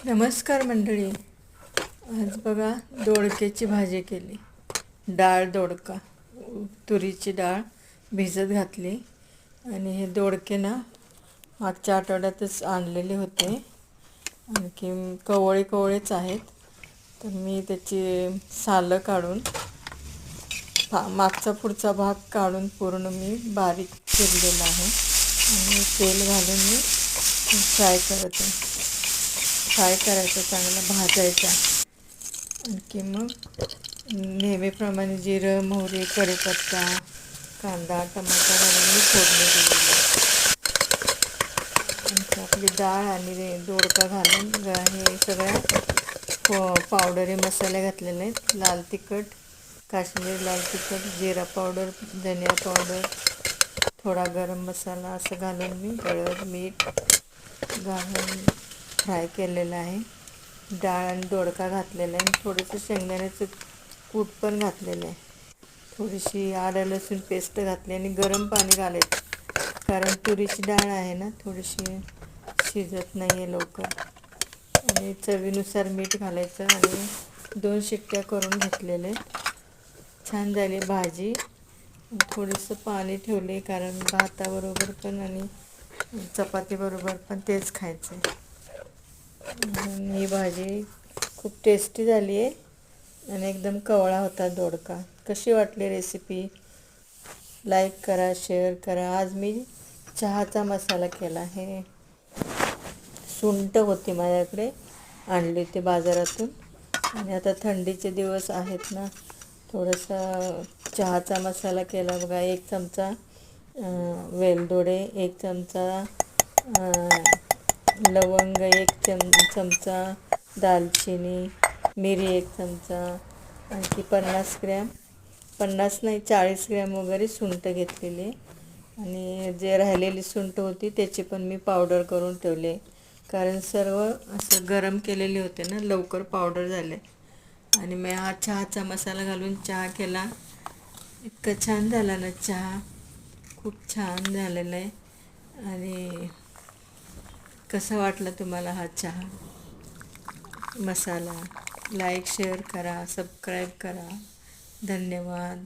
नमस्कार मंडळी. आज बघा दोडक्याची भाजी केली. डाळ दोडका, तुरीची डाळ भिजत घातली आणि हे दोडके ना मागच्या आठवड्यातच आणलेले होते. आणखी कवळे कवळेच आहेत, तर मी त्याची सालं काढून मागचा पुढचा भाग काढून पूर्ण मी बारीक चिरलेला आहे आणि तेल घालून मी फ्राय करायचा, चांगला भाजायचा. आणखी मग नेहमीप्रमाणे जिरं, मोहरी, कढीपत्ता, कांदा, टमाटर घालून मी फोडणी दिलेली. आणखी आपली डाळ आणि दोडका घालून हे सगळ्या पावडरी मसाले घातलेले आहेत. लाल तिखट, काश्मीरी लाल तिखट, जिरा पावडर, धनिया पावडर, थोडा गरम मसाला असं घालून मी हळद, मीठ घालून फ्राय केलेलं आहे. डाळ आणि दोडका घातलेला आहे. थोडंसं शेंगदाण्याचं कूट पण घातलेलं आहे. थोडीशी आलं लसूण पेस्ट घातली आणि गरम पाणी घालायचं, कारण तुरीची डाळ आहे ना, थोडीशी शिजत नाही आहे लवकर. आणि चवीनुसार मीठ घालायचं आणि 2 शिट्ट्या करून घेतलेले. छान झाली भाजी. थोडंसं पाणी ठेवले, कारण भाताबरोबर पण आणि चपातीबरोबर पण तेच खायचं आहे. ही भाजी खूप टेस्टी झाली आहे आणि एकदम कवळा होता दोडका. कशी वाटली रेसिपी? लाईक करा, शेअर करा. आज मी चहाचा मसाला केला. हे सुंठ होती माझ्याकडे, आणली होती बाजारातून. आणि आता थंडीचे दिवस आहेत ना, थोडासा चहाचा मसाला केला बघा. 1 चमचा वेलदोडे, 1 चमचा लवंग, 1 चमचा दालचिनी, मिरी 1 चमचा, आणखी 50 नाही 40 ग्रॅम वगैरे सुंठ घेतलेली. आणि जे राहिलेली सुंठ होती त्याची पण मी पावडर करून ठेवले, कारण सर्व असं गरम केलेले होते ना, लवकर पावडर झाले. आणि मी हा चहाचा मसाला घालून चहा केला. इतका छान झाला ना चहा, खूप छान झालेला आहे. आणि कसा वाटला तुम्हाला हा चहा मसाला? लाईक शेअर करा, सबस्क्राईब करा. धन्यवाद.